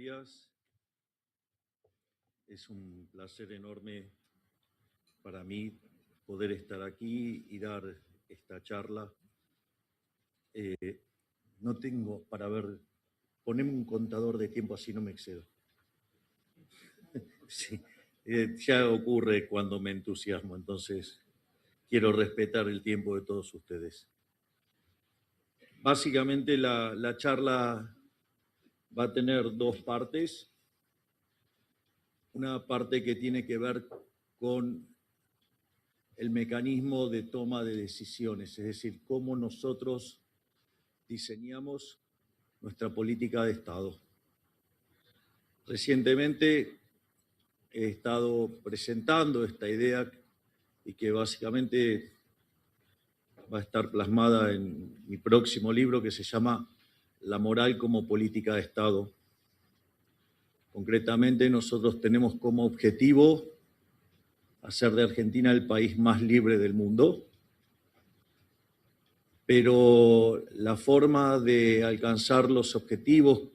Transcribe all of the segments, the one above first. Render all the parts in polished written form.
días. Es un placer enorme para mí poder estar aquí y dar esta charla. No tengo para ver, poneme un contador de tiempo así no me excedo. Sí, ya ocurre cuando me entusiasmo, entonces quiero respetar el tiempo de todos ustedes. Básicamente la charla va a tener dos partes. Una parte que tiene que ver con el mecanismo de toma de decisiones, es decir, cómo nosotros diseñamos nuestra política de Estado. Recientemente he estado presentando esta idea y que básicamente va a estar plasmada en mi próximo libro que se llama La moral como política de Estado. Concretamente, nosotros tenemos como objetivo hacer de Argentina el país más libre del mundo, pero la forma de alcanzar los objetivos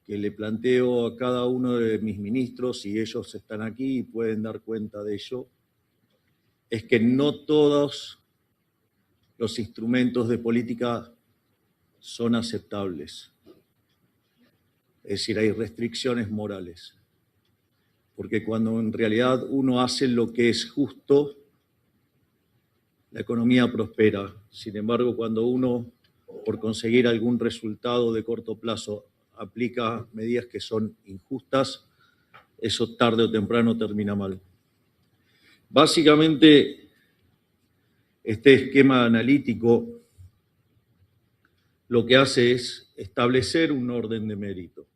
que le planteo a cada uno de mis ministros, y ellos están aquí y pueden dar cuenta de ello, es que no todos los instrumentos de política son aceptables. Es decir, hay restricciones morales. Porque cuando en realidad uno hace lo que es justo, la economía prospera. Sin embargo, cuando uno, por conseguir algún resultado de corto plazo, aplica medidas que son injustas, eso tarde o temprano termina mal. Básicamente, este esquema analítico lo que hace es establecer un orden de mérito.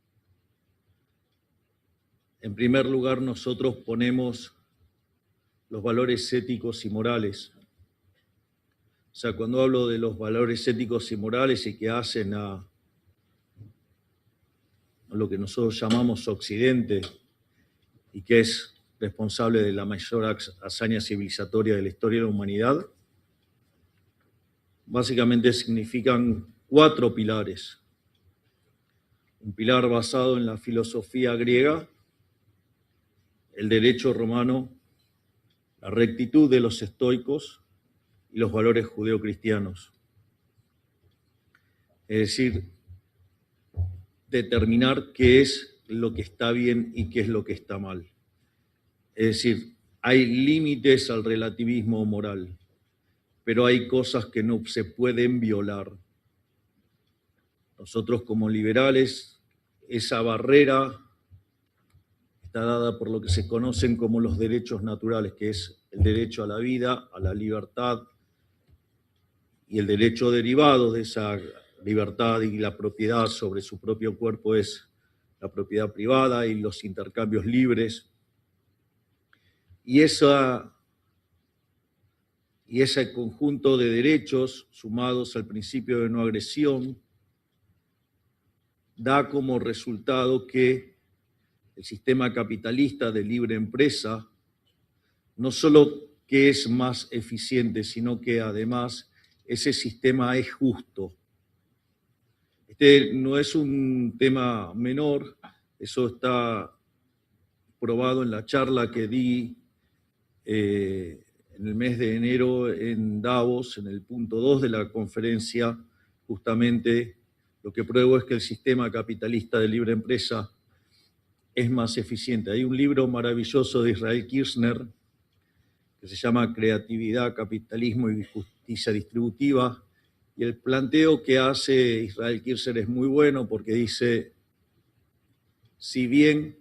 En primer lugar, nosotros ponemos los valores éticos y morales. O sea, cuando hablo de los valores éticos y morales y que hacen a lo que nosotros llamamos Occidente y que es responsable de la mayor hazaña civilizatoria de la historia de la humanidad, básicamente significan 4 pilares. Un pilar basado en la filosofía griega, el derecho romano, la rectitud de los estoicos y los valores judeocristianos. Es decir, determinar qué es lo que está bien y qué es lo que está mal. Es decir, hay límites al relativismo moral, pero hay cosas que no se pueden violar. Nosotros como liberales, esa barrera está dada por lo que se conocen como los derechos naturales, que es el derecho a la vida, a la libertad, y el derecho derivado de esa libertad y la propiedad sobre su propio cuerpo es la propiedad privada y los intercambios libres. Y ese conjunto de derechos, sumados al principio de no agresión, da como resultado que el sistema capitalista de libre empresa no solo que es más eficiente, sino que además ese sistema es justo. Este no es un tema menor, eso está probado en la charla que di en el mes de enero en Davos, en el punto 2 de la conferencia. Justamente lo que pruebo es que el sistema capitalista de libre empresa es más eficiente. Hay un libro maravilloso de Israel Kirzner que se llama Creatividad, Capitalismo y Justicia Distributiva, y el planteo que hace Israel Kirzner es muy bueno porque dice, si bien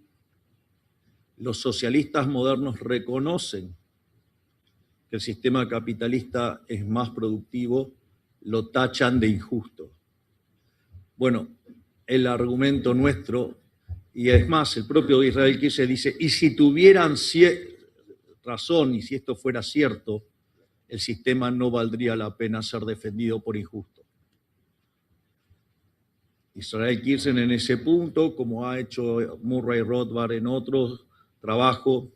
los socialistas modernos reconocen que el sistema capitalista es más productivo, lo tachan de injusto. Bueno, el argumento nuestro, y es más, el propio Israel Kirzner dice, y si tuvieran razón, y si esto fuera cierto, el sistema no valdría la pena ser defendido por injusto. Israel Kirzner en ese punto, como ha hecho Murray Rothbard en otros trabajos,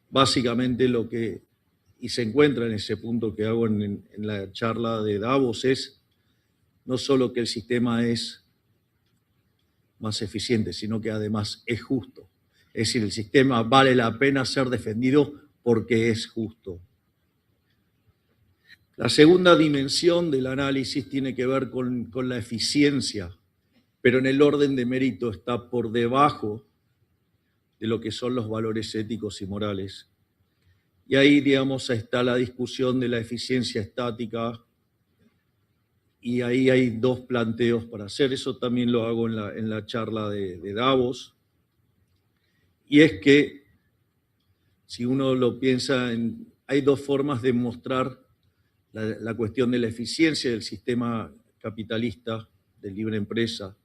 básicamente lo que, y se encuentra en ese punto que hago en la charla de Davos, es no solo que el sistema es más eficiente, sino que además es justo. Es decir, el sistema vale la pena ser defendido porque es justo. La segunda dimensión del análisis tiene que ver con la eficiencia, pero en el orden de mérito está por debajo de lo que son los valores éticos y morales. Y ahí, digamos, está la discusión de la eficiencia estática, y ahí hay dos planteos para hacer. Eso también lo hago en la charla de Davos. Y es que, si uno lo piensa, hay dos formas de mostrar la cuestión de la eficiencia del sistema capitalista de libre empresa.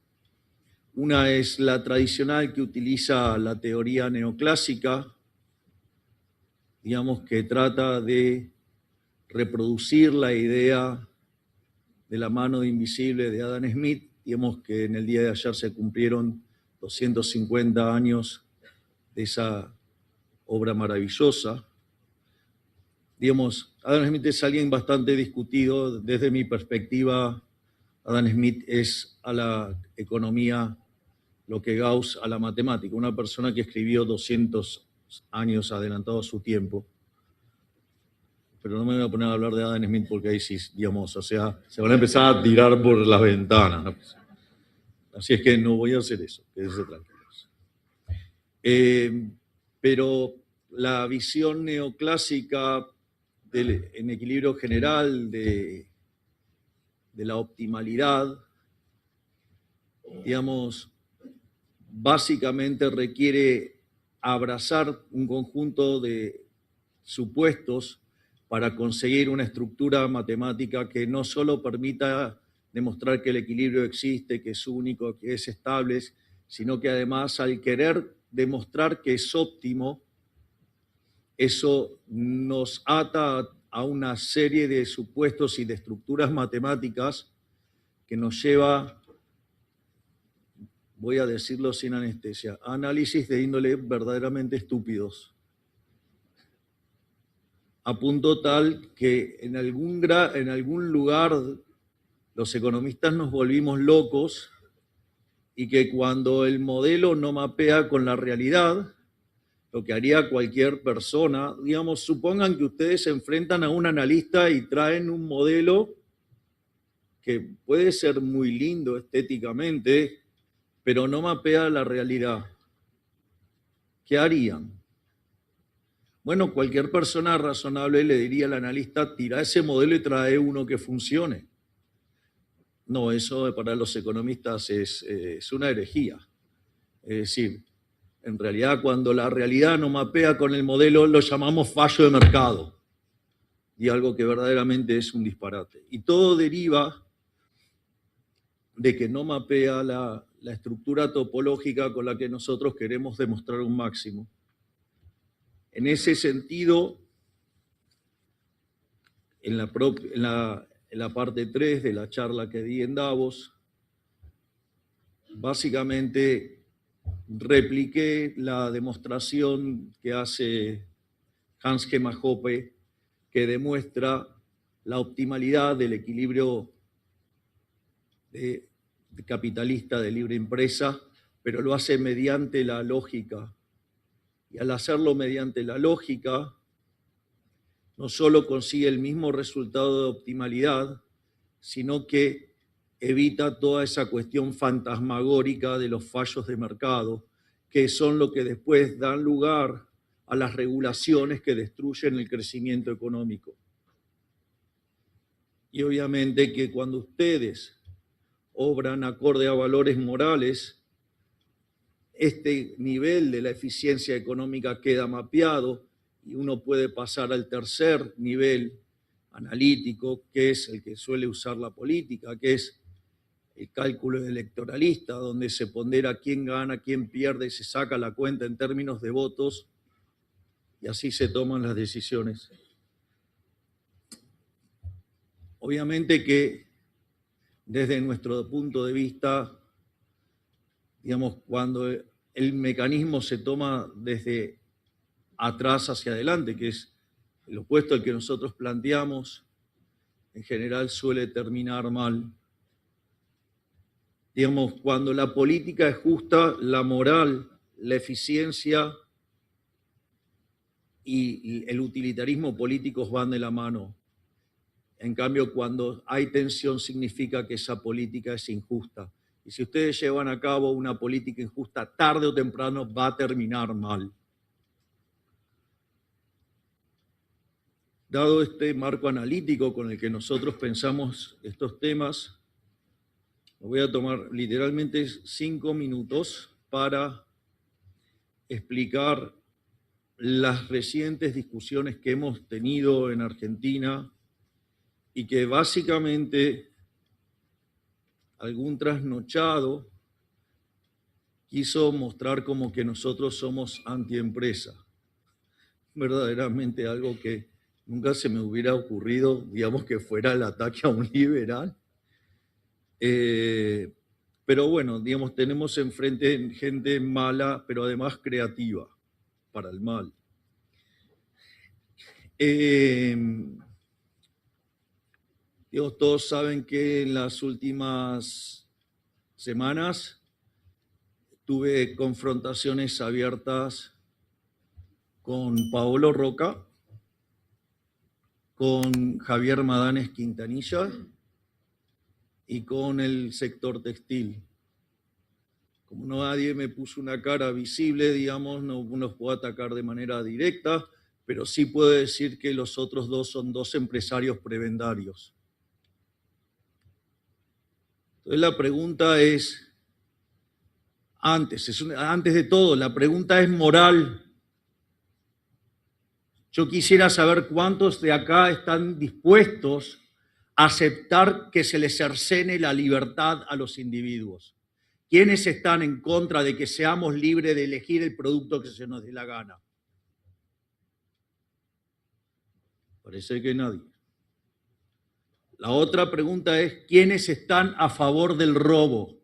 Una es la tradicional, que utiliza la teoría neoclásica, digamos, que trata de reproducir la idea de la mano invisible de Adam Smith. Digamos que en el día de ayer se cumplieron 250 años de esa obra maravillosa. Digamos, Adam Smith es alguien bastante discutido. Desde mi perspectiva, Adam Smith es a la economía lo que Gauss a la matemática, una persona que escribió 200 años adelantado a su tiempo. Pero no me voy a poner a hablar de Adam Smith porque ahí sí, digamos, o sea, se van a empezar a tirar por las ventanas, ¿no? Así es que no voy a hacer eso, quédense tranquilos. Pero la visión neoclásica en equilibrio general de la optimalidad, digamos, básicamente requiere abrazar un conjunto de supuestos para conseguir una estructura matemática que no solo permita demostrar que el equilibrio existe, que es único, que es estable, sino que además, al querer demostrar que es óptimo, eso nos ata a una serie de supuestos y de estructuras matemáticas que nos lleva, voy a decirlo sin anestesia, a análisis de índole verdaderamente estúpidos, a punto tal que en algún lugar los economistas nos volvimos locos, y que cuando el modelo no mapea con la realidad, lo que haría cualquier persona, digamos, supongan que ustedes se enfrentan a un analista y traen un modelo que puede ser muy lindo estéticamente, pero no mapea la realidad. ¿Qué harían? Bueno, cualquier persona razonable le diría al analista: tira ese modelo y trae uno que funcione. No, eso para los economistas es una herejía. Es decir, en realidad, cuando la realidad no mapea con el modelo, lo llamamos fallo de mercado, y algo que verdaderamente es un disparate. Y todo deriva de que no mapea la estructura topológica con la que nosotros queremos demostrar un máximo. En ese sentido, en la parte 3 de la charla que di en Davos, básicamente repliqué la demostración que hace Hans Gemma Hoppe, que demuestra la optimalidad del equilibrio de capitalista de libre empresa, pero lo hace mediante la lógica. Y al hacerlo mediante la lógica, no solo consigue el mismo resultado de optimalidad, sino que evita toda esa cuestión fantasmagórica de los fallos de mercado, que son lo que después dan lugar a las regulaciones que destruyen el crecimiento económico. Y obviamente que cuando ustedes obran acorde a valores morales, este nivel de la eficiencia económica queda mapeado, y uno puede pasar al tercer nivel analítico, que es el que suele usar la política, que es el cálculo electoralista, donde se pondera quién gana, quién pierde, se saca la cuenta en términos de votos, y así se toman las decisiones. Obviamente que desde nuestro punto de vista, digamos, cuando el mecanismo se toma desde atrás hacia adelante, que es el opuesto al que nosotros planteamos, en general suele terminar mal. Digamos, cuando la política es justa, la moral, la eficiencia y el utilitarismo políticos van de la mano. En cambio, cuando hay tensión significa que esa política es injusta. Y si ustedes llevan a cabo una política injusta, tarde o temprano va a terminar mal. Dado este marco analítico con el que nosotros pensamos estos temas, me voy a tomar literalmente 5 minutos para explicar las recientes discusiones que hemos tenido en Argentina y que básicamente algún trasnochado quiso mostrar como que nosotros somos antiempresa. Verdaderamente algo que nunca se me hubiera ocurrido, digamos, que fuera el ataque a un liberal. Pero bueno, digamos, tenemos enfrente gente mala, pero además creativa para el mal. Todos saben que en las últimas semanas tuve confrontaciones abiertas con Paolo Roca, con Javier Madanes Quintanilla y con el sector textil. Como nadie me puso una cara visible, digamos, no los puedo atacar de manera directa, pero sí puedo decir que los otros dos son dos empresarios prebendarios. Entonces la pregunta es, antes de todo, la pregunta es moral. Yo quisiera saber cuántos de acá están dispuestos a aceptar que se les cercene la libertad a los individuos. ¿Quiénes están en contra de que seamos libres de elegir el producto que se nos dé la gana? Parece que nadie. La otra pregunta es, ¿quiénes están a favor del robo?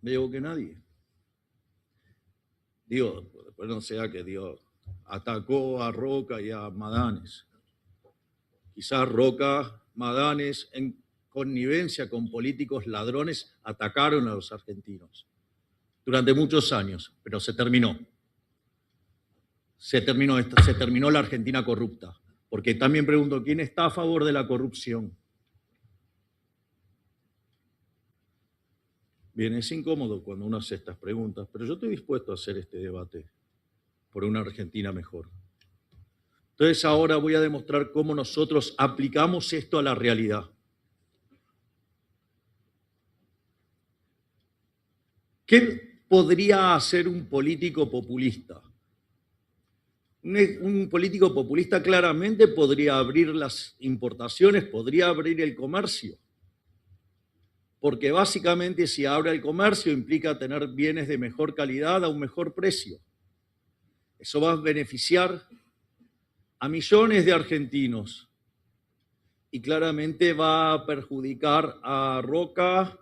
Veo que nadie. Dios, después no sea que Dios atacó a Roca y a Madanes. Quizás Roca, Madanes, en connivencia con políticos ladrones, atacaron a los argentinos durante muchos años, pero se terminó. Se terminó la Argentina corrupta. Porque también pregunto, ¿quién está a favor de la corrupción? Bien, es incómodo cuando uno hace estas preguntas, pero yo estoy dispuesto a hacer este debate por una Argentina mejor. Entonces ahora voy a demostrar cómo nosotros aplicamos esto a la realidad. ¿Qué podría hacer un político populista? Un político populista claramente podría abrir las importaciones, podría abrir el comercio. Porque básicamente si abre el comercio implica tener bienes de mejor calidad a un mejor precio. Eso va a beneficiar a millones de argentinos y claramente va a perjudicar a Roca,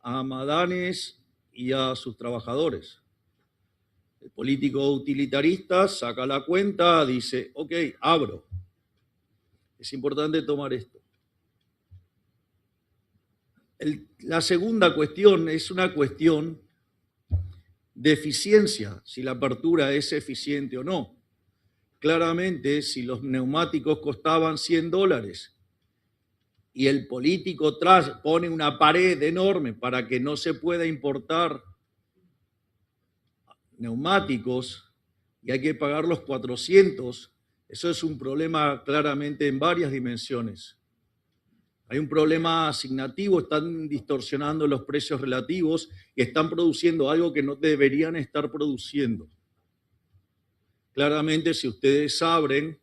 a Madanes y a sus trabajadores. El político utilitarista saca la cuenta, dice, ok, abro. Es importante tomar esto. La segunda cuestión es una cuestión de eficiencia, si la apertura es eficiente o no. Claramente, si los neumáticos costaban $100 y el político pone una pared enorme para que no se pueda importar neumáticos y hay que pagar los 400, eso es un problema claramente en varias dimensiones. Hay un problema asignativo, están distorsionando los precios relativos y están produciendo algo que no deberían estar produciendo. Claramente, si ustedes abren,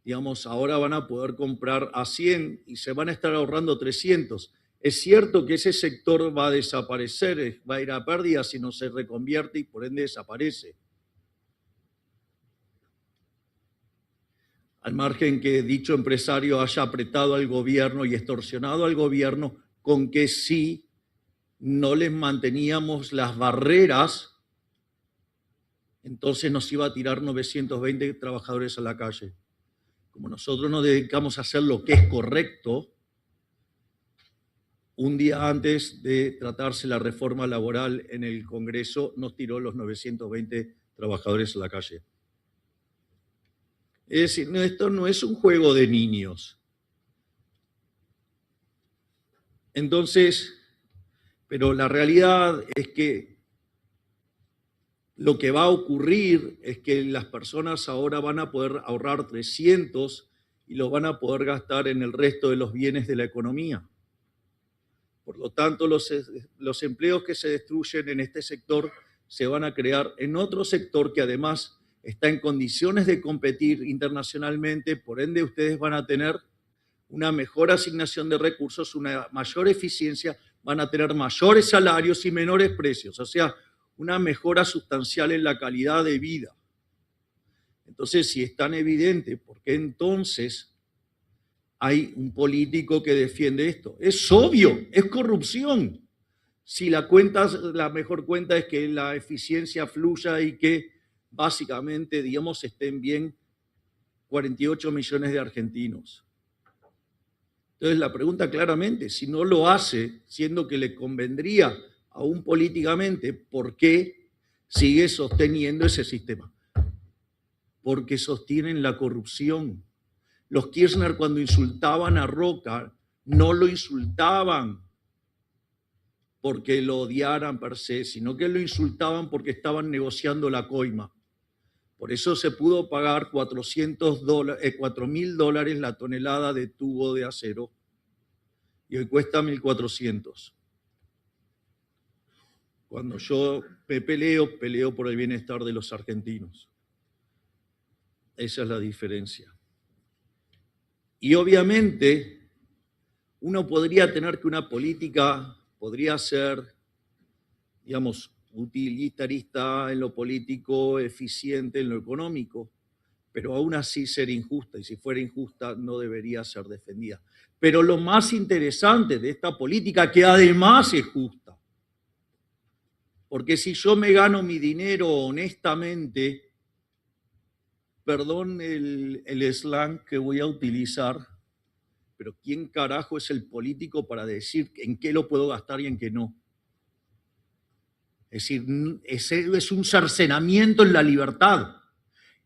digamos, ahora van a poder comprar a 100 y se van a estar ahorrando 300. Es cierto que ese sector va a desaparecer, va a ir a pérdida si no se reconvierte y por ende desaparece. Al margen que dicho empresario haya apretado al gobierno y extorsionado al gobierno con que sí no les manteníamos las barreras, entonces nos iba a tirar 920 trabajadores a la calle. Como nosotros nos dedicamos a hacer lo que es correcto, un día antes de tratarse la reforma laboral en el Congreso, nos tiró los 920 trabajadores a la calle. Es decir, no, esto no es un juego de niños. Entonces, pero la realidad es que lo que va a ocurrir es que las personas ahora van a poder ahorrar 300 y lo van a poder gastar en el resto de los bienes de la economía. Por lo tanto, los empleos que se destruyen en este sector se van a crear en otro sector que además está en condiciones de competir internacionalmente, por ende ustedes van a tener una mejor asignación de recursos, una mayor eficiencia, van a tener mayores salarios y menores precios, o sea, una mejora sustancial en la calidad de vida. Entonces, si es tan evidente, ¿por qué entonces hay un político que defiende esto? Es obvio, es corrupción. Si la mejor cuenta es que la eficiencia fluya y que básicamente, digamos, estén bien 48 millones de argentinos. Entonces la pregunta claramente, si no lo hace, siendo que le convendría aún políticamente, ¿por qué sigue sosteniendo ese sistema? Porque sostienen la corrupción. Los Kirchner cuando insultaban a Roca, no lo insultaban porque lo odiaran per se, sino que lo insultaban porque estaban negociando la coima. Por eso se pudo pagar $4.000 la tonelada de tubo de acero y hoy cuesta 1.400. Cuando yo me peleo por el bienestar de los argentinos. Esa es la diferencia. Y obviamente uno podría tener que una política podría ser, digamos, utilitarista en lo político, eficiente en lo económico, pero aún así ser injusta, y si fuera injusta no debería ser defendida. Pero lo más interesante de esta política, que además es justa, porque si yo me gano mi dinero honestamente, perdón el slang que voy a utilizar, pero ¿quién carajo es el político para decir en qué lo puedo gastar y en qué no? Es decir, es un cercenamiento en la libertad.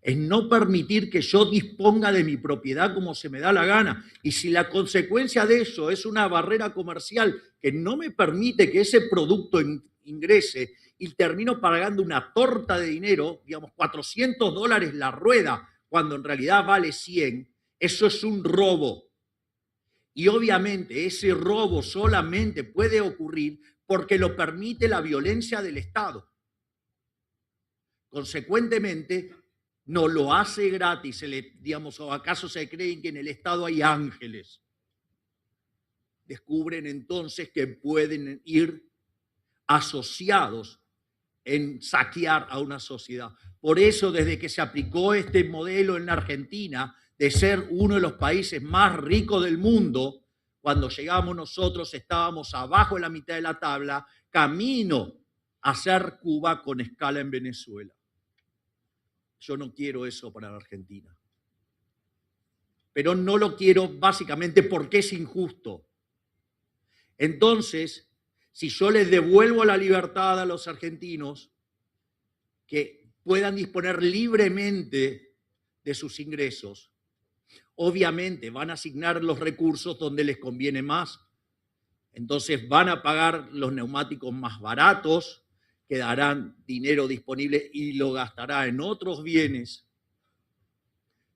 Es no permitir que yo disponga de mi propiedad como se me da la gana. Y si la consecuencia de eso es una barrera comercial que no me permite que ese producto ingrese y termino pagando una torta de dinero, digamos, $400 la rueda, cuando en realidad vale 100, eso es un robo. Y obviamente ese robo solamente puede ocurrir porque lo permite la violencia del Estado. Consecuentemente, no lo hace gratis, digamos, o acaso se creen que en el Estado hay ángeles. Descubren entonces que pueden ir asociados en saquear a una sociedad. Por eso, desde que se aplicó este modelo en la Argentina, de ser uno de los países más ricos del mundo, cuando llegamos nosotros estábamos abajo de la mitad de la tabla, camino a ser Cuba con escala en Venezuela. Yo no quiero eso para la Argentina. Pero no lo quiero básicamente porque es injusto. Entonces, si yo les devuelvo la libertad a los argentinos, que puedan disponer libremente de sus ingresos, obviamente van a asignar los recursos donde les conviene más. Entonces van a pagar los neumáticos más baratos, que darán dinero disponible y lo gastará en otros bienes,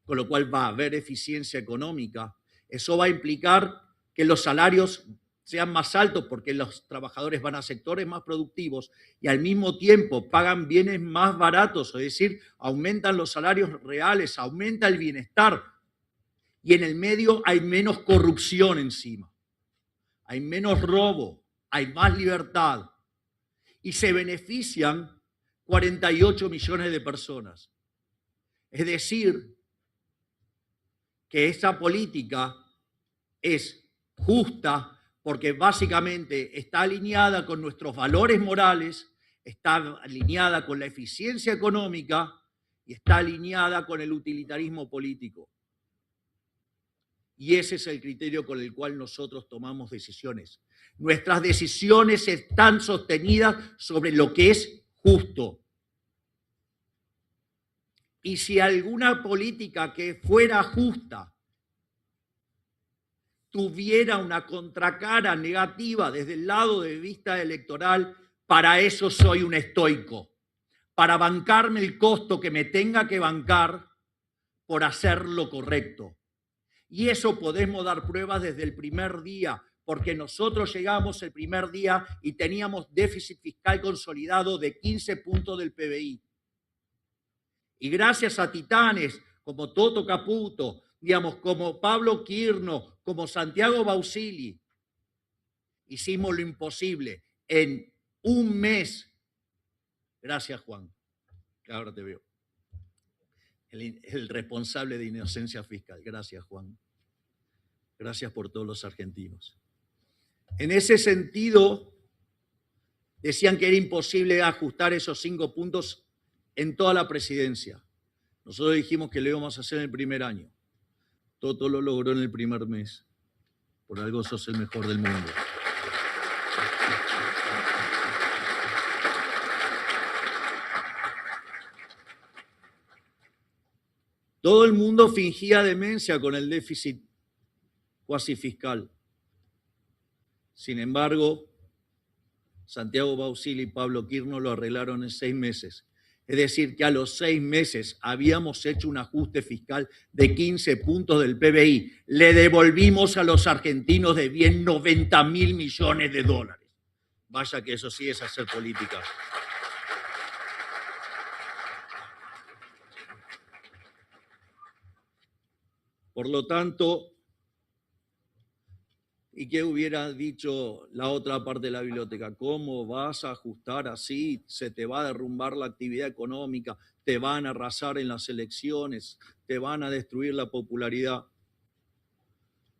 con lo cual va a haber eficiencia económica. Eso va a implicar que los salarios sean más altos porque los trabajadores van a sectores más productivos y al mismo tiempo pagan bienes más baratos, es decir, aumentan los salarios reales, aumenta el bienestar y en el medio hay menos corrupción encima, hay menos robo, hay más libertad y se benefician 48 millones de personas. Es decir, que esa política es justa porque básicamente está alineada con nuestros valores morales, está alineada con la eficiencia económica y está alineada con el utilitarismo político. Y ese es el criterio con el cual nosotros tomamos decisiones. Nuestras decisiones están sostenidas sobre lo que es justo. Y si alguna política que fuera justa tuviera una contracara negativa desde el lado de vista electoral, para eso soy un estoico, para bancarme el costo que me tenga que bancar por hacer lo correcto. Y eso podemos dar pruebas desde el primer día, porque nosotros llegamos el primer día y teníamos déficit fiscal consolidado de 15 puntos del PBI. Y gracias a titanes como Toto Caputo, digamos, como Pablo Quirno, como Santiago Bausili, hicimos lo imposible en un mes. Gracias, Juan, que ahora te veo. El responsable de inocencia fiscal. Gracias, Juan. Gracias por todos los argentinos. En ese sentido, decían que era imposible ajustar esos 5 puntos en toda la presidencia. Nosotros dijimos que lo íbamos a hacer en el primer año. Toto lo logró en el primer mes. Por algo sos el mejor del mundo. Todo el mundo fingía demencia con el déficit cuasi fiscal. Sin embargo, Santiago Bausili y Pablo Quirno lo arreglaron en 6 meses. Es decir, que a los 6 meses habíamos hecho un ajuste fiscal de 15 puntos del PBI. Le devolvimos a los argentinos de bien 90.000 millones de dólares. Vaya que eso sí es hacer política. Por lo tanto, ¿y qué hubiera dicho la otra parte de la biblioteca? ¿Cómo vas a ajustar así? Se te va a derrumbar la actividad económica, te van a arrasar en las elecciones, te van a destruir la popularidad.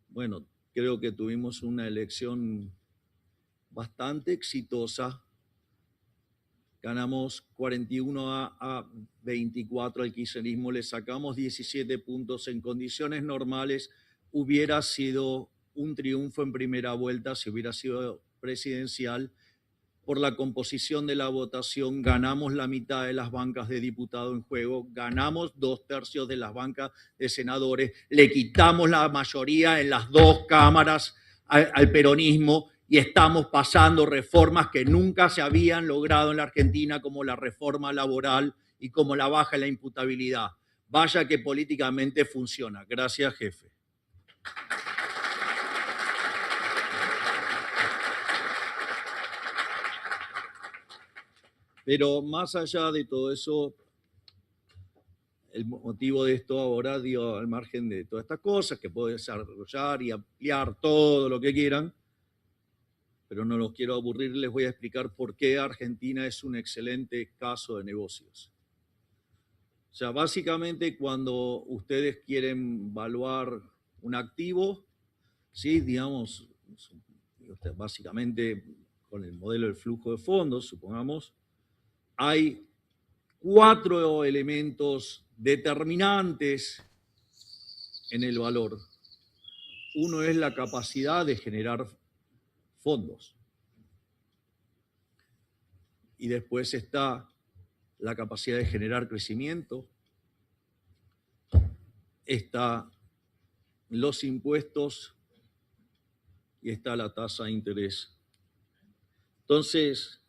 Bueno, creo que tuvimos una elección bastante exitosa. Ganamos 41 a 24 al kirchnerismo, le sacamos 17 puntos. En condiciones normales hubiera sido un triunfo en primera vuelta si hubiera sido presidencial. Por la composición de la votación, ganamos la mitad de las bancas de diputados en juego, ganamos 2/3 de las bancas de senadores, le quitamos la mayoría en las 2 cámaras al peronismo y estamos pasando reformas que nunca se habían logrado en la Argentina, como la reforma laboral y como la baja en la imputabilidad. Vaya que políticamente funciona. Gracias, jefe. Pero más allá de todo eso, el motivo de esto ahora, digo, al margen de todas estas cosas, que puedo desarrollar y ampliar todo lo que quieran, pero no los quiero aburrir, les voy a explicar por qué Argentina es un excelente caso de negocios. O sea, básicamente cuando ustedes quieren evaluar un activo, ¿sí? Digamos, básicamente con el modelo del flujo de fondos, supongamos, hay 4 elementos determinantes en el valor. Uno es la capacidad de generar fondos. Y después está la capacidad de generar crecimiento. Está los impuestos y está la tasa de interés. Entonces,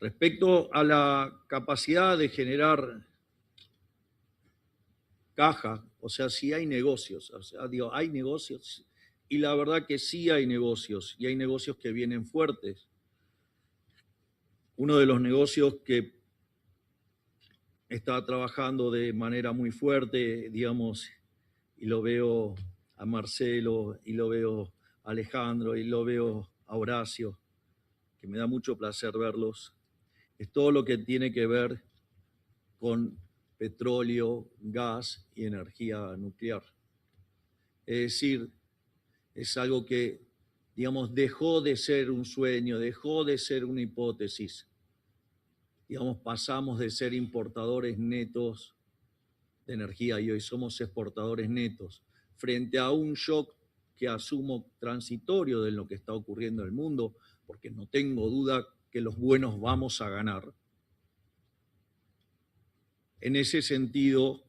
respecto a la capacidad de generar caja, o sea, si hay negocios, o sea, digo, hay negocios, y la verdad que sí hay negocios, y hay negocios que vienen fuertes. Uno de los negocios que está trabajando de manera muy fuerte, digamos, y lo veo a Marcelo, y lo veo a Alejandro, y lo veo a Horacio, que me da mucho placer verlos, es todo lo que tiene que ver con petróleo, gas y energía nuclear. Es decir, es algo que, digamos, dejó de ser un sueño, dejó de ser una hipótesis. Digamos, pasamos de ser importadores netos de energía y hoy somos exportadores netos. frente a un shock que asumo transitorio de lo que está ocurriendo en el mundo, porque no tengo duda que los buenos vamos a ganar. En ese sentido,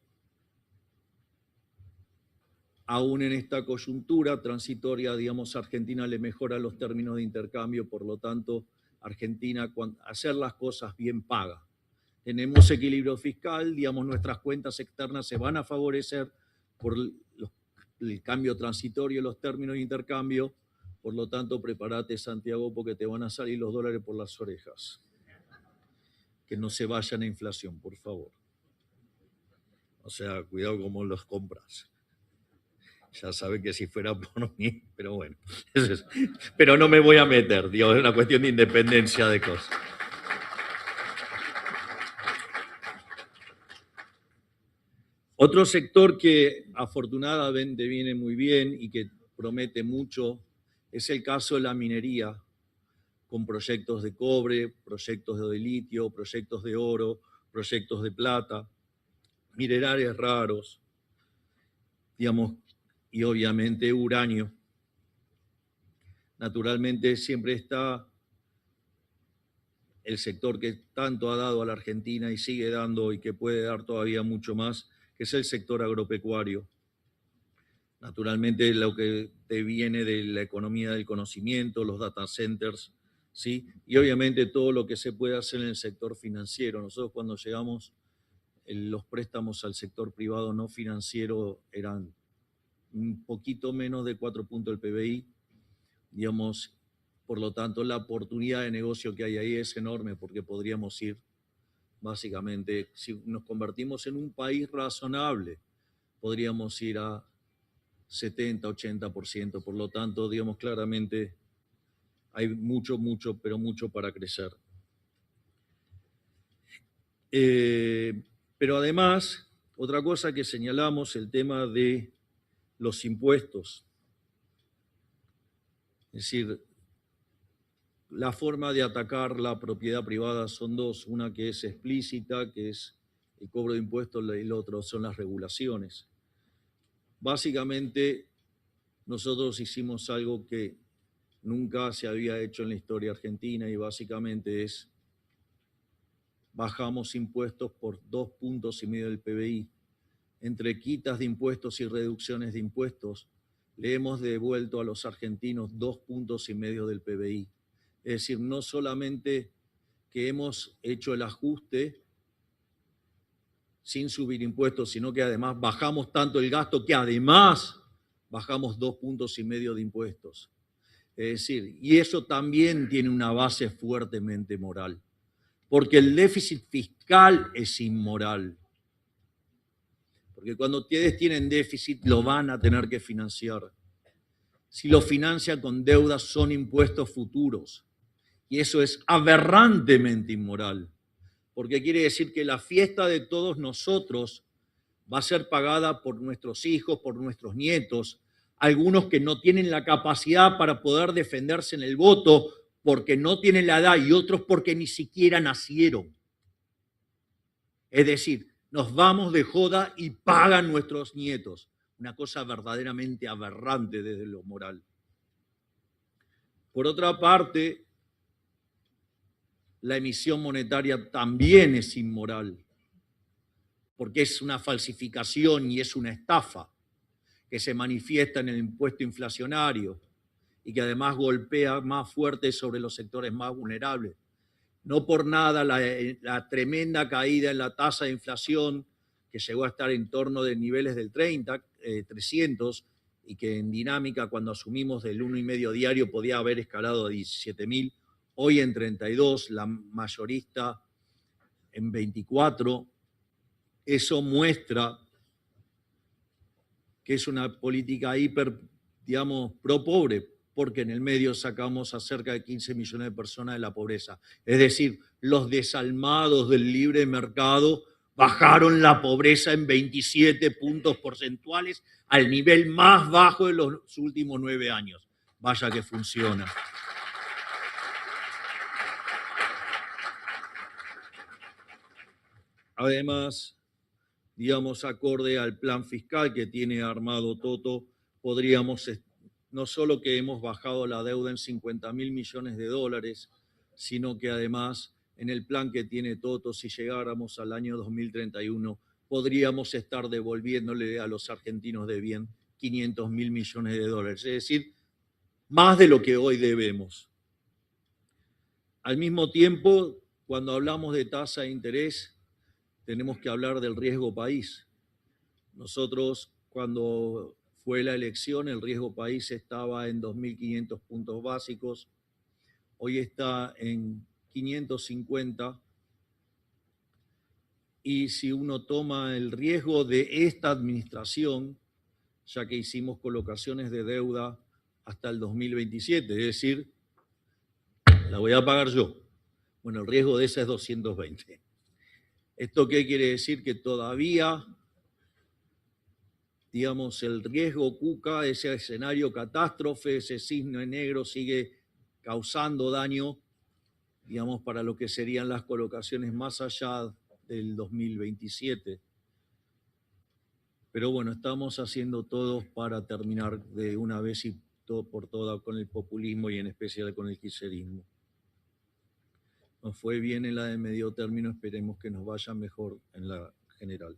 aún en esta coyuntura transitoria, digamos, Argentina le mejora los términos de intercambio, por lo tanto, Argentina, hacer las cosas bien paga. Tenemos equilibrio fiscal, digamos, nuestras cuentas externas se van a favorecer por el cambio transitorio de los términos de intercambio, por lo tanto, prepárate, Santiago, porque te van a salir los dólares por las orejas. Que no se vayan a inflación, por favor. O sea, cuidado cómo los compras. Ya saben que si fuera por mí, pero bueno. Pero no me voy a meter, digo, es una cuestión de independencia de cosas. Otro sector que afortunadamente viene muy bien y que promete mucho es el caso de la minería, con proyectos de cobre, proyectos de litio, proyectos de oro, proyectos de plata, minerales raros, digamos, y obviamente uranio. Naturalmente siempre está el sector que tanto ha dado a la Argentina y sigue dando y que puede dar todavía mucho más, que es el sector agropecuario. Naturalmente lo que te viene de la economía del conocimiento, los data centers, ¿sí? Y obviamente todo lo que se puede hacer en el sector financiero. Nosotros cuando llegamos, los préstamos al sector privado no financiero eran un poquito menos de 4 puntos del PBI, digamos, por lo tanto la oportunidad de negocio que hay ahí es enorme porque podríamos ir, básicamente, si nos convertimos en un país razonable, podríamos ir a 70, 80%, por lo tanto, digamos, claramente hay mucho, pero mucho para crecer. Pero además, otra cosa que señalamos, el tema de los impuestos. Es decir, la forma de atacar la propiedad privada son dos, una que es explícita, que es el cobro de impuestos, y el otro son las regulaciones. Básicamente, nosotros hicimos algo que nunca se había hecho en la historia argentina y básicamente es bajamos impuestos por 2,5 puntos del PBI. Entre quitas de impuestos y reducciones de impuestos, le hemos devuelto a los argentinos 2,5 puntos del PBI. Es decir, no solamente que hemos hecho el ajuste sin subir impuestos, sino que además bajamos tanto el gasto que además bajamos 2,5 puntos de impuestos. Es decir, y eso también tiene una base fuertemente moral, porque el déficit fiscal es inmoral. Porque cuando ustedes tienen déficit lo van a tener que financiar. Si lo financian con deudas son impuestos futuros. Y eso es aberrantemente inmoral. Porque quiere decir que la fiesta de todos nosotros va a ser pagada por nuestros hijos, por nuestros nietos, algunos que no tienen la capacidad para poder defenderse en el voto porque no tienen la edad y otros porque ni siquiera nacieron. Es decir, nos vamos de joda y pagan nuestros nietos. Una cosa verdaderamente aberrante desde lo moral. Por otra parte, la emisión monetaria también es inmoral, porque es una falsificación y es una estafa que se manifiesta en el impuesto inflacionario y que además golpea más fuerte sobre los sectores más vulnerables. No por nada la tremenda caída en la tasa de inflación, que llegó a estar en torno de niveles del 300, y que en dinámica, cuando asumimos del 1,5 diario, podía haber escalado a 17.000, hoy en 32, la mayorista en 24. Eso muestra que es una política pro pobre, porque en el medio sacamos a cerca de 15 millones de personas de la pobreza. Es decir, los desalmados del libre mercado bajaron la pobreza en 27 puntos porcentuales al nivel más bajo de los últimos 9 años. Vaya que funciona. Además, digamos, acorde al plan fiscal que tiene armado Toto, podríamos, no solo que hemos bajado la deuda en 50.000 millones de dólares, sino que además en el plan que tiene Toto, si llegáramos al año 2031, podríamos estar devolviéndole a los argentinos de bien 500.000 millones de dólares, es decir, más de lo que hoy debemos. Al mismo tiempo, cuando hablamos de tasa de interés, tenemos que hablar del riesgo país. Nosotros, cuando fue la elección, el riesgo país estaba en 2.500 puntos básicos, hoy está en 550, y si uno toma el riesgo de esta administración, ya que hicimos colocaciones de deuda hasta el 2027, es decir, la voy a pagar yo. Bueno, el riesgo de esa es 220. ¿Esto qué quiere decir? Que todavía, digamos, el riesgo Cuca, ese escenario catástrofe, ese cisne negro sigue causando daño, digamos, para lo que serían las colocaciones más allá del 2027. Pero bueno, estamos haciendo todo para terminar de una vez y por todas con el populismo y en especial con el kirchnerismo. Nos fue bien en la de medio término, esperemos que nos vaya mejor en la general.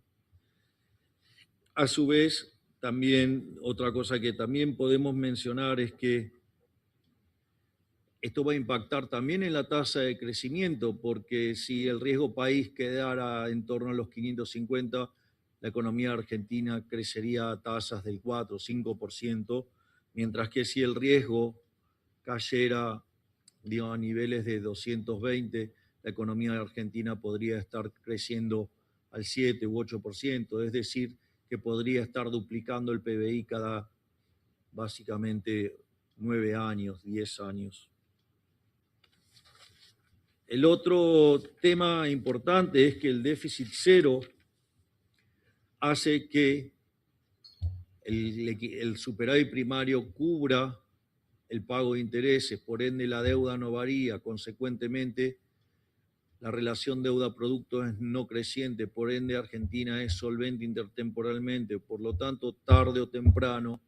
A su vez, también otra cosa que también podemos mencionar es que esto va a impactar también en la tasa de crecimiento, porque si el riesgo país quedara en torno a los 550, la economía argentina crecería a tasas del 4 o 5%, mientras que si el riesgo cayera, digamos, a niveles de 220, la economía argentina podría estar creciendo al 7 u 8%, es decir, que podría estar duplicando el PBI cada básicamente 9 años, 10 años. El otro tema importante es que el déficit cero hace que el superávit primario cubra el pago de intereses, por ende la deuda no varía, consecuentemente la relación deuda-producto es no creciente, por ende Argentina es solvente intertemporalmente, por lo tanto tarde o temprano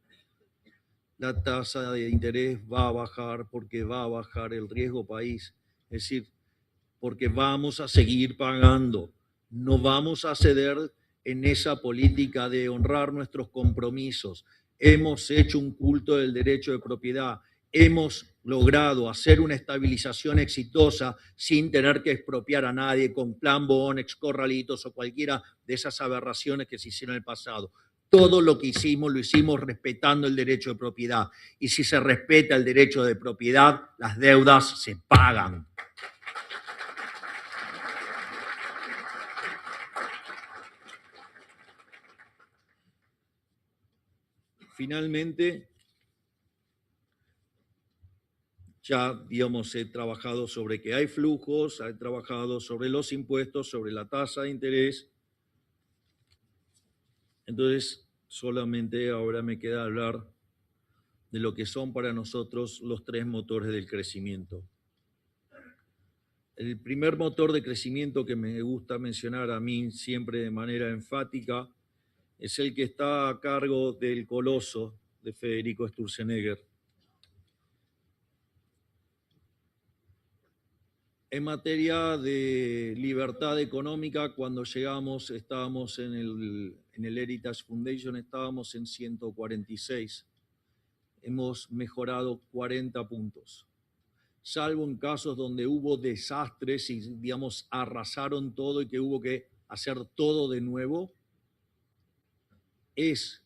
la tasa de interés va a bajar porque va a bajar el riesgo país, es decir, porque vamos a seguir pagando, no vamos a ceder en esa política de honrar nuestros compromisos. Hemos hecho un culto del derecho de propiedad, hemos logrado hacer una estabilización exitosa sin tener que expropiar a nadie con Plan Bonex, Corralitos o cualquiera de esas aberraciones que se hicieron en el pasado. Todo lo que hicimos lo hicimos respetando el derecho de propiedad. Y si se respeta el derecho de propiedad, las deudas se pagan. Finalmente, ya, digamos, he trabajado sobre que hay flujos, he trabajado sobre los impuestos, sobre la tasa de interés. Entonces, solamente ahora me queda hablar de lo que son para nosotros los tres motores del crecimiento. El primer motor de crecimiento que me gusta mencionar a mí siempre de manera enfática es el que está a cargo del coloso de Federico Sturzenegger. En materia de libertad económica, cuando llegamos, estábamos en el Heritage Foundation, estábamos en 146. Hemos mejorado 40 puntos. Salvo en casos donde hubo desastres y, digamos, arrasaron todo y que hubo que hacer todo de nuevo, es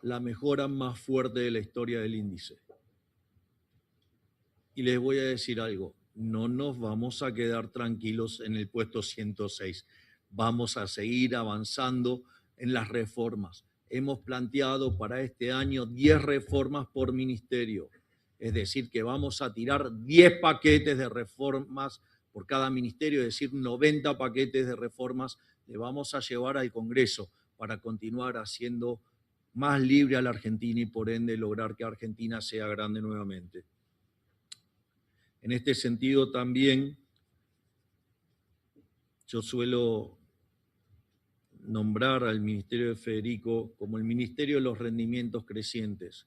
la mejora más fuerte de la historia del índice. Y les voy a decir algo, no nos vamos a quedar tranquilos en el puesto 106. Vamos a seguir avanzando en las reformas. Hemos planteado para este año 10 reformas por ministerio. Es decir, que vamos a tirar 10 paquetes de reformas por cada ministerio, es decir, 90 paquetes de reformas le vamos a llevar al Congreso para continuar haciendo más libre a la Argentina y por ende lograr que Argentina sea grande nuevamente. En este sentido también yo suelo nombrar al ministerio de Federico como el Ministerio de los Rendimientos Crecientes.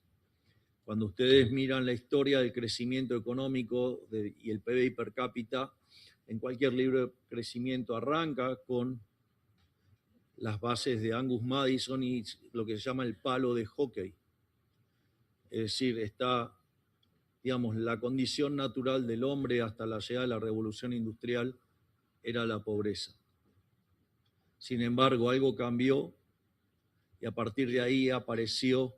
Cuando ustedes miran la historia del crecimiento económico y el PBI per cápita, en cualquier libro de crecimiento arranca con las bases de Angus Madison y lo que se llama el palo de hockey. Es decir, está, digamos, la condición natural del hombre hasta la llegada de la revolución industrial era la pobreza. Sin embargo, algo cambió y a partir de ahí apareció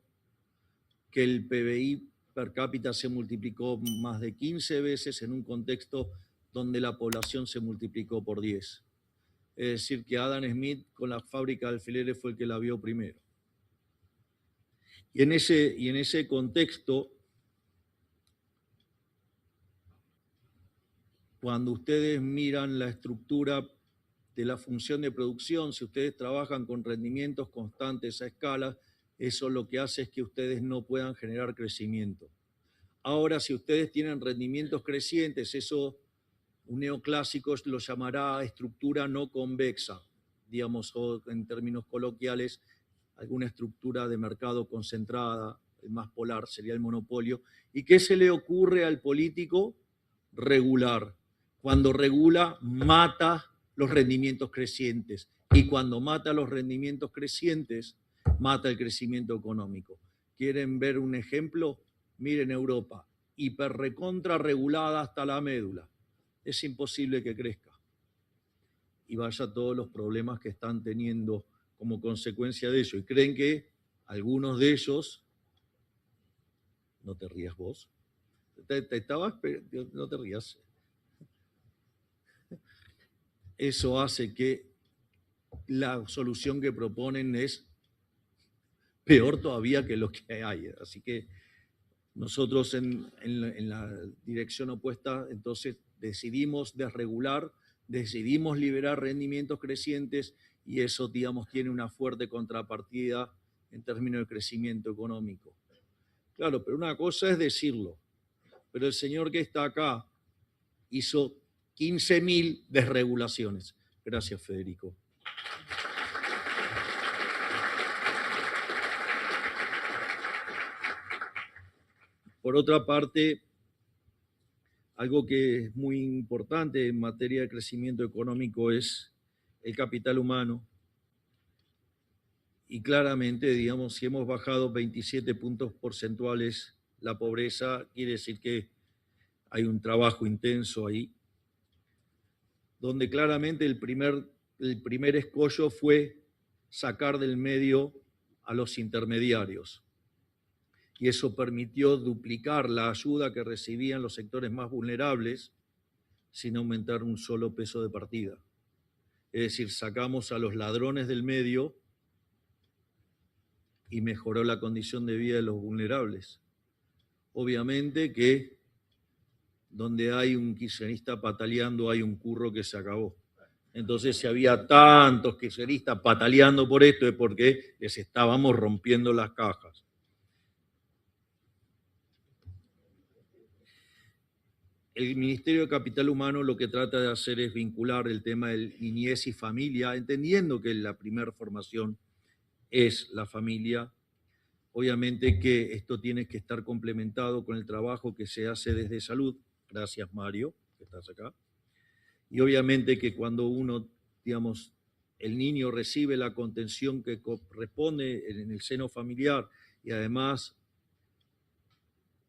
que el PBI per cápita se multiplicó más de 15 veces en un contexto donde la población se multiplicó por 10. Es decir, que Adam Smith con la fábrica de alfileres fue el que la vio primero. Y en ese contexto, cuando ustedes miran la estructura de la función de producción, si ustedes trabajan con rendimientos constantes a escala, eso lo que hace es que ustedes no puedan generar crecimiento. Ahora, si ustedes tienen rendimientos crecientes, eso un neoclásico lo llamará estructura no convexa, digamos, o en términos coloquiales, alguna estructura de mercado concentrada, el más polar sería el monopolio. ¿Y qué se le ocurre al político? Regular. Cuando regula, mata los rendimientos crecientes. Y cuando mata los rendimientos crecientes, mata el crecimiento económico. ¿Quieren ver un ejemplo? Miren Europa, hiperrecontra regulada hasta la médula. Es imposible que crezca. Y vaya todos los problemas que están teniendo como consecuencia de ello. Y creen que algunos de ellos, no te rías vos, no te rías. Eso hace que la solución que proponen es peor todavía que lo que hay. Así que nosotros en la dirección opuesta, entonces decidimos desregular, decidimos liberar rendimientos crecientes y eso, digamos, tiene una fuerte contrapartida en términos de crecimiento económico. Claro, pero una cosa es decirlo, pero el señor que está acá hizo 15.000 desregulaciones. Gracias, Federico. Por otra parte, algo que es muy importante en materia de crecimiento económico es el capital humano. Y claramente, digamos, si hemos bajado 27 puntos porcentuales la pobreza, quiere decir que hay un trabajo intenso ahí, donde claramente el primer escollo fue sacar del medio a los intermediarios. Y eso permitió duplicar la ayuda que recibían los sectores más vulnerables sin aumentar un solo peso de partida. Es decir, sacamos a los ladrones del medio y mejoró la condición de vida de los vulnerables. Obviamente que donde hay un kirchnerista pataleando hay un curro que se acabó. Entonces, si había tantos kirchneristas pataleando por esto es porque les estábamos rompiendo las cajas. El Ministerio de Capital Humano lo que trata de hacer es vincular el tema de niñez y familia, entendiendo que la primera formación es la familia. Obviamente que esto tiene que estar complementado con el trabajo que se hace desde salud. Gracias, Mario, que estás acá. Y obviamente que cuando uno, digamos, el niño recibe la contención que corresponde en el seno familiar y además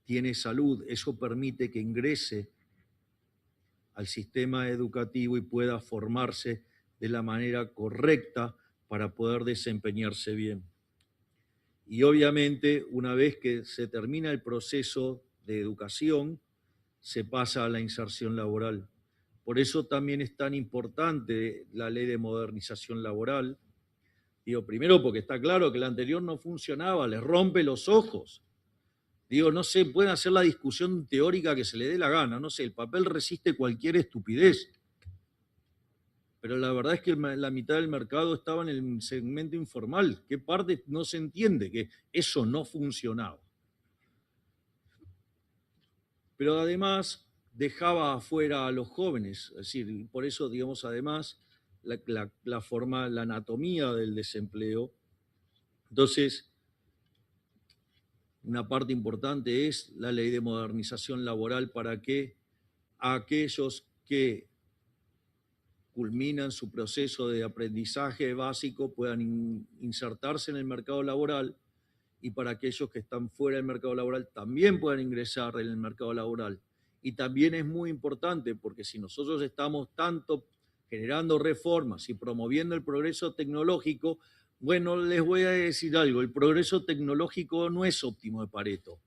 tiene salud, eso permite que ingrese al sistema educativo y pueda formarse de la manera correcta para poder desempeñarse bien. Y obviamente, una vez que se termina el proceso de educación, se pasa a la inserción laboral. Por eso también es tan importante la ley de modernización laboral. Digo, primero porque está claro que la anterior no funcionaba, les rompe los ojos. Digo, no sé, pueden hacer la discusión teórica que se le dé la gana, no sé, el papel resiste cualquier estupidez. Pero la verdad es que la mitad del mercado estaba en el segmento informal. ¿Qué parte no se entiende? Que eso no funcionaba. Pero además dejaba afuera a los jóvenes, es decir, por eso, digamos, además, la anatomía del desempleo. Entonces, una parte importante es la ley de modernización laboral para que aquellos que culminan su proceso de aprendizaje básico puedan insertarse en el mercado laboral, y para aquellos que están fuera del mercado laboral también puedan ingresar en el mercado laboral. Y también es muy importante porque si nosotros estamos tanto generando reformas y promoviendo el progreso tecnológico, bueno, les voy a decir algo, el progreso tecnológico no es óptimo de Pareto,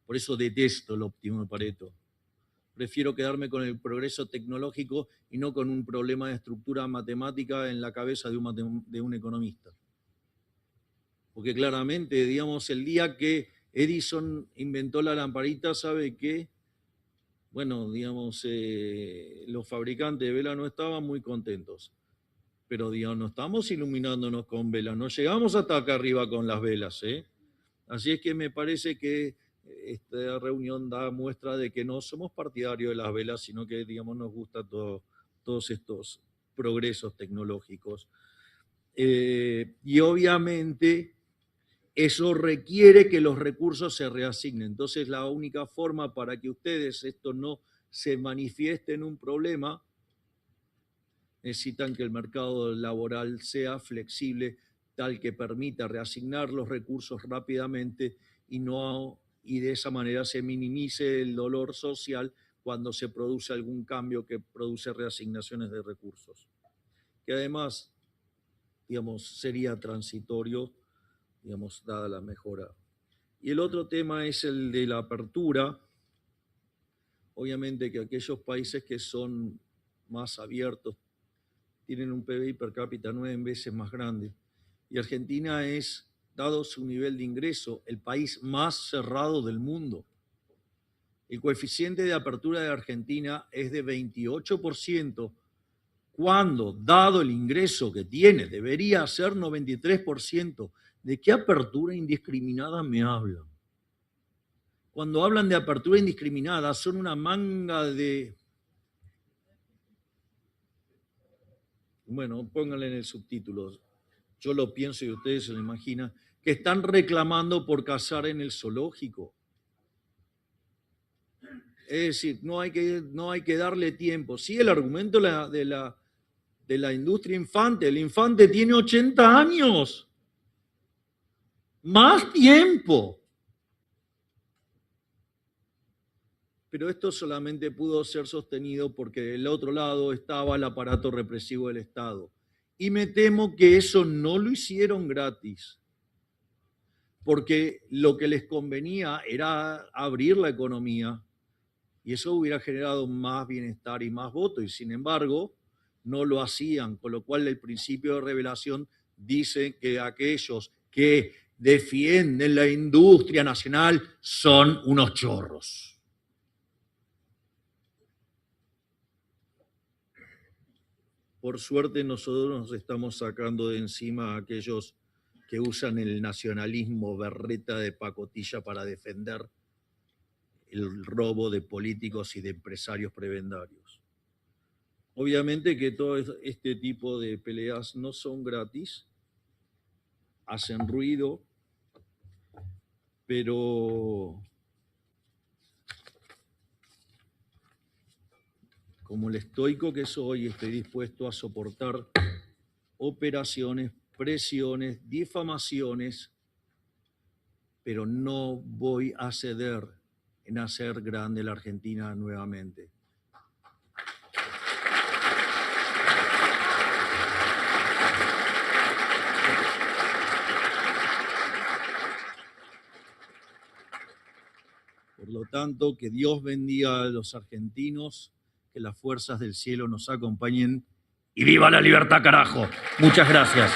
por eso detesto el óptimo de Pareto. Prefiero quedarme con el progreso tecnológico y no con un problema de estructura matemática en la cabeza de un economista. Porque claramente, digamos, el día que Edison inventó la lamparita, ¿sabe qué? Bueno, digamos, los fabricantes de velas no estaban muy contentos. Pero, digamos, no estamos iluminándonos con velas, no llegamos hasta acá arriba con las velas, ¿eh? Así es que me parece que esta reunión da muestra de que no somos partidarios de las velas, sino que, digamos, nos gustan todos estos progresos tecnológicos. Y obviamente eso requiere que los recursos se reasignen. Entonces, la única forma para que ustedes esto no se manifieste en un problema, necesitan que el mercado laboral sea flexible, tal que permita reasignar los recursos rápidamente y de esa manera se minimice el dolor social cuando se produce algún cambio que produce reasignaciones de recursos. Que además, digamos, sería transitorio, digamos, dada la mejora. Y el otro tema es el de la apertura. Obviamente que aquellos países que son más abiertos tienen un PBI per cápita 9 veces más grande. Y Argentina es, dado su nivel de ingreso, el país más cerrado del mundo. El coeficiente de apertura de Argentina es de 28%, cuando, dado el ingreso que tiene, debería ser 93%. ¿De qué apertura indiscriminada me hablan? Cuando hablan de apertura indiscriminada, son una manga de... Bueno, pónganle en el subtítulo. Yo lo pienso y ustedes se lo imaginan, que están reclamando por cazar en el zoológico. Es decir, no hay que darle tiempo. Sí, el argumento de la industria infante. El infante tiene 80 años. Más tiempo. Pero esto solamente pudo ser sostenido porque del otro lado estaba el aparato represivo del Estado. Y me temo que eso no lo hicieron gratis, porque lo que les convenía era abrir la economía y eso hubiera generado más bienestar y más votos, y sin embargo no lo hacían, con lo cual el principio de revelación dice que aquellos que defienden la industria nacional son unos chorros. Por suerte nosotros nos estamos sacando de encima a aquellos que usan el nacionalismo berreta de pacotilla para defender el robo de políticos y de empresarios prebendarios. Obviamente que todo este tipo de peleas no son gratis, hacen ruido, pero como el estoico que soy, estoy dispuesto a soportar operaciones, presiones, difamaciones, pero no voy a ceder en hacer grande la Argentina nuevamente. Por lo tanto, que Dios bendiga a los argentinos, que las fuerzas del cielo nos acompañen y ¡viva la libertad, carajo! Muchas gracias.